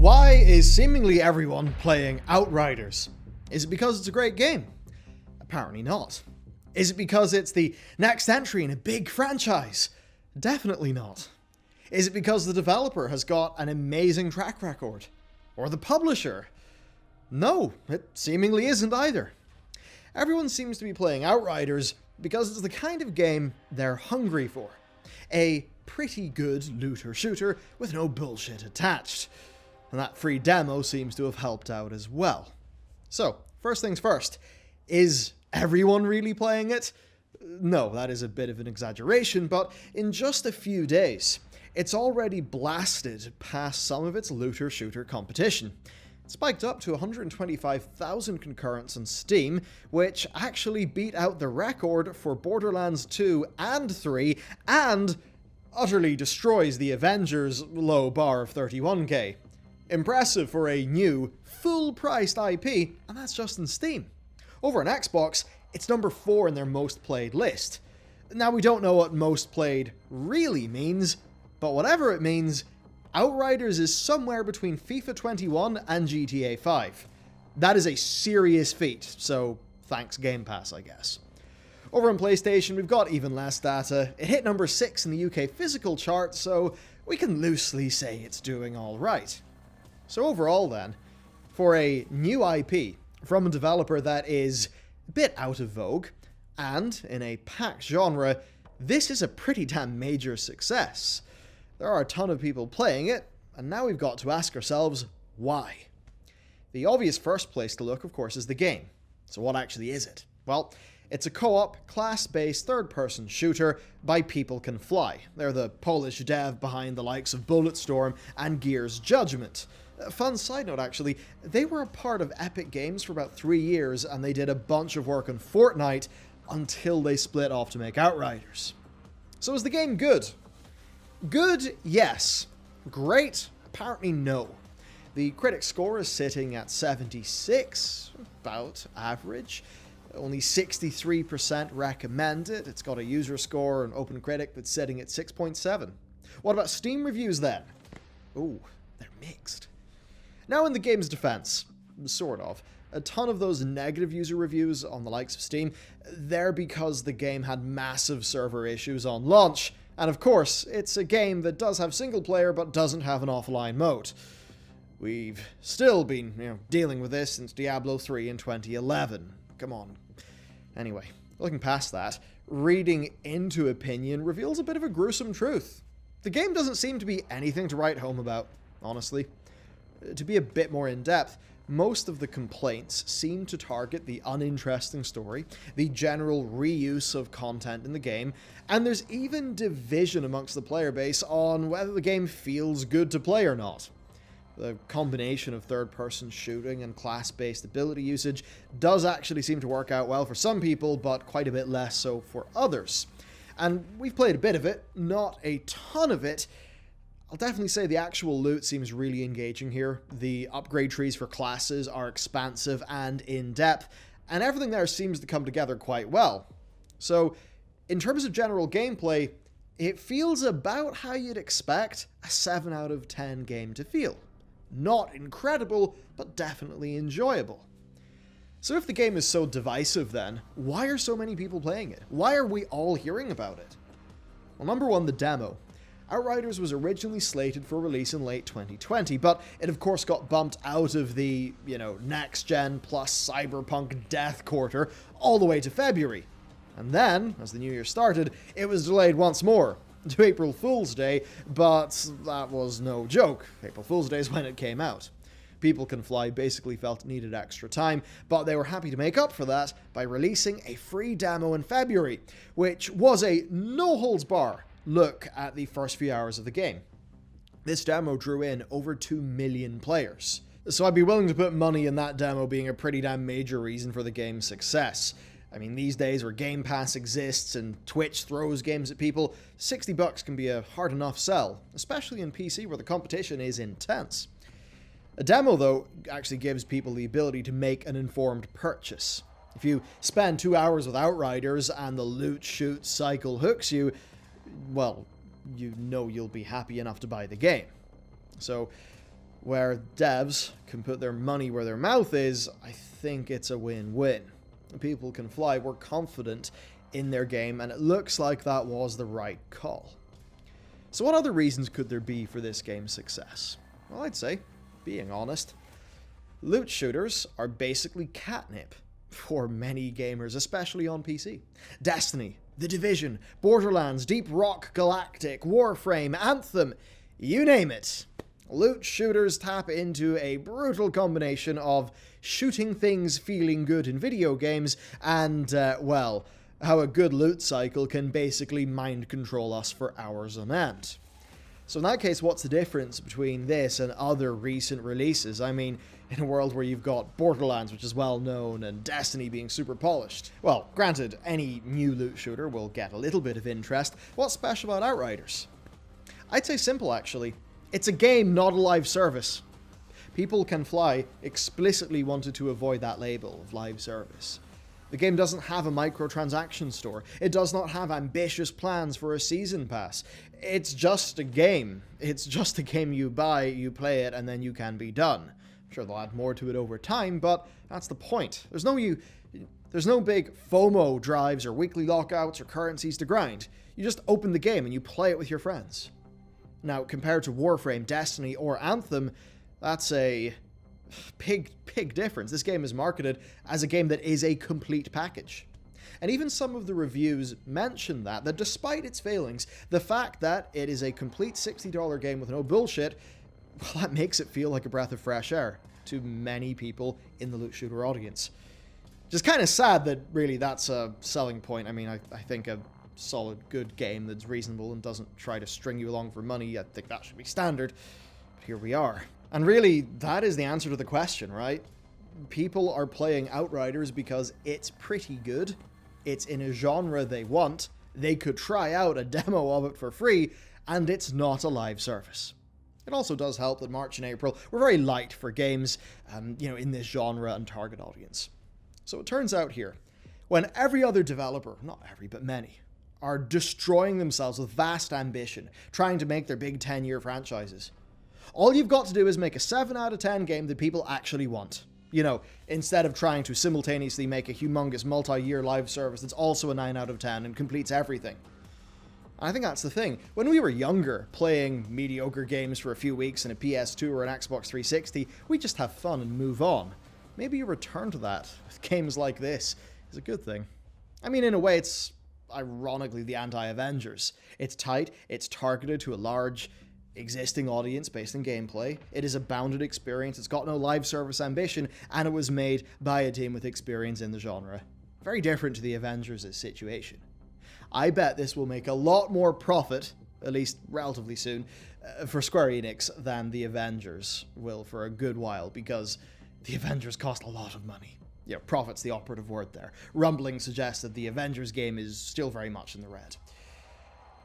Why is seemingly everyone playing Outriders? Is it because it's a great game? Apparently not. Is it because it's the next entry in a big franchise? Definitely not. Is it because the developer has got an amazing track record? Or the publisher? No, it seemingly isn't either. Everyone seems to be playing Outriders because it's the kind of game they're hungry for. A pretty good looter-shooter with no bullshit attached. And that free demo seems to have helped out as well. So, first things first, is everyone really playing it? No, that is a bit of an exaggeration, but in just a few days, it's already blasted past some of its looter-shooter competition. It spiked up to 125,000 concurrents on Steam, which actually beat out the record for Borderlands 2 and 3, and utterly destroys the Avengers' low bar of 31k. Impressive for a new, full-priced IP, and that's just in Steam. Over on Xbox, it's number 4 in their most played list. Now, we don't know what most played really means, but whatever it means, Outriders is somewhere between FIFA 21 and GTA 5. That is a serious feat, so thanks Game Pass, I guess. Over on PlayStation, we've got even less data. It hit number 6 in the UK physical chart, so we can loosely say it's doing alright. So overall then, for a new IP from a developer that is a bit out of vogue, and in a packed genre, this is a pretty damn major success. There are a ton of people playing it, and now we've got to ask ourselves, why? The obvious first place to look, of course, is the game. So what actually is it? Well, it's a co-op, class-based, third-person shooter by People Can Fly. They're the Polish dev behind the likes of Bulletstorm and Gears Judgment. Fun side note, actually, they were a part of Epic Games for about 3 years, and they did a bunch of work on Fortnite until they split off to make Outriders. So is the game good? Good, yes. Great? Apparently no. The critic score is sitting at 76, about average. Only 63% recommend it. It's got a user score on OpenCritic that's sitting at 6.7. What about Steam reviews then? Ooh, they're mixed. Now, in the game's defense, sort of, a ton of those negative user reviews on the likes of Steam, they're because the game had massive server issues on launch, and of course, it's a game that does have single player but doesn't have an offline mode. We've still been, dealing with this since Diablo 3 in 2011. Come on. Anyway, looking past that, reading into opinion reveals a bit of a gruesome truth. The game doesn't seem to be anything to write home about, honestly. To be a bit more in-depth, most of the complaints seem to target the uninteresting story, the general reuse of content in the game, and there's even division amongst the player base on whether the game feels good to play or not. The combination of third-person shooting and class-based ability usage does actually seem to work out well for some people, but quite a bit less so for others. And we've played a bit of it, not a ton of it. I'll definitely say the actual loot seems really engaging here. The upgrade trees for classes are expansive and in-depth, and everything there seems to come together quite well. So, in terms of general gameplay, it feels about how you'd expect a 7 out of 10 game to feel. Not incredible, but definitely enjoyable. So if the game is so divisive then, why are so many people playing it? Why are we all hearing about it? Well, number one, the demo. Outriders was originally slated for release in late 2020, but it of course got bumped out of the, next-gen plus cyberpunk death quarter all the way to February. And then, as the new year started, it was delayed once more, to April Fool's Day, but that was no joke. April Fool's Day is when it came out. People Can Fly basically felt it needed extra time, but they were happy to make up for that by releasing a free demo in February, which was a no-holds-bar look at the first few hours of the game. This demo drew in over 2 million players, so I'd be willing to put money in that demo being a pretty damn major reason for the game's success. I mean, these days where Game Pass exists and Twitch throws games at people, $60 can be a hard enough sell, especially in PC where the competition is intense. A demo, though, actually gives people the ability to make an informed purchase. If you spend 2 hours with Outriders and the loot shoot cycle hooks you, well, you'll be happy enough to buy the game. So, where devs can put their money where their mouth is, I think it's a win-win. People can fly, we're confident in their game, and it looks like that was the right call. So what other reasons could there be for this game's success? Well, I'd say, being honest, loot shooters are basically catnip for many gamers, especially on PC. Destiny, The Division, Borderlands, Deep Rock Galactic, Warframe, Anthem, you name it. Loot shooters tap into a brutal combination of shooting things feeling good in video games and, well, how a good loot cycle can basically mind control us for hours on end. So in that case, what's the difference between this and other recent releases? I mean, in a world where you've got Borderlands, which is well known, and Destiny being super polished. Well, granted, any new loot shooter will get a little bit of interest. What's special about Outriders? I'd say simple, actually. It's a game, not a live service. People Can Fly explicitly wanted to avoid that label of live service. The game doesn't have a microtransaction store. It does not have ambitious plans for a season pass. It's just a game. It's just a game you buy, you play it, and then you can be done. I'm sure they'll add more to it over time, but that's the point. There's no big FOMO drives or weekly lockouts or currencies to grind. You just open the game and you play it with your friends. Now, compared to Warframe, Destiny, or Anthem, that's a big difference. This game is marketed as a game that is a complete package. And even some of the reviews mention that despite its failings, the fact that it is a complete $60 game with no bullshit, well, that makes it feel like a breath of fresh air to many people in the loot shooter audience. Just kind of sad that really that's a selling point. I mean, I think a solid, good game that's reasonable and doesn't try to string you along for money, I think that should be standard. But here we are. And really, that is the answer to the question, right? People are playing Outriders because it's pretty good. It's in a genre they want. They could try out a demo of it for free, and it's not a live service. It also does help that March and April were very light for games, in this genre and target audience. So it turns out here, when every other developer, not every, but many, are destroying themselves with vast ambition, trying to make their big 10-year franchises, all you've got to do is make a 7 out of 10 game that people actually want. Instead of trying to simultaneously make a humongous multi-year live service that's also a 9 out of 10 and completes everything. I think that's the thing. When we were younger, playing mediocre games for a few weeks in a PS2 or an Xbox 360, we just have fun and move on. Maybe a return to that with games like this is a good thing. I mean, in a way, it's ironically the anti-Avengers. It's tight, it's targeted to a large existing audience based in gameplay. It is a bounded experience, it's got no live service ambition, and it was made by a team with experience in the genre. Very different to the Avengers' situation. I bet this will make a lot more profit, at least relatively soon, for Square Enix than the Avengers will for a good while, because the Avengers cost a lot of money. Profit's the operative word there. Rumblings suggest that the Avengers game is still very much in the red.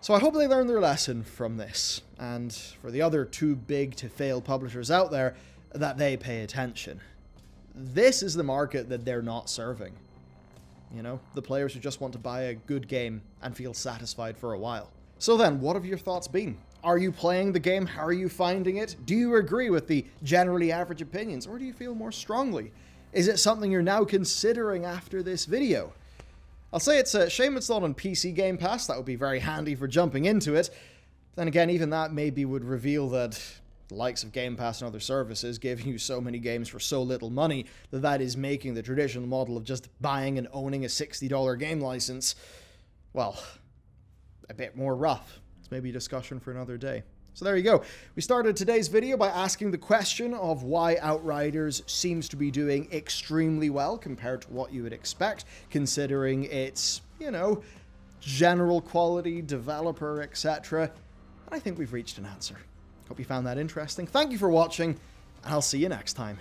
So I hope they learn their lesson from this, and for the other too big to fail publishers out there, that they pay attention. This is the market that they're not serving. The players who just want to buy a good game and feel satisfied for a while. So then, what have your thoughts been? Are you playing the game? How are you finding it? Do you agree with the generally average opinions, or do you feel more strongly? Is it something you're now considering after this video? I'll say it's a shame it's not on PC Game Pass. That would be very handy for jumping into it. Then again, even that maybe would reveal that the likes of Game Pass and other services giving you so many games for so little money that is making the traditional model of just buying and owning a $60 game license, well, a bit more rough. It's maybe a discussion for another day. So there you go. We started today's video by asking the question of why Outriders seems to be doing extremely well compared to what you would expect, considering its, general quality, developer, etc. And I think we've reached an answer. Hope you found that interesting. Thank you for watching, and I'll see you next time.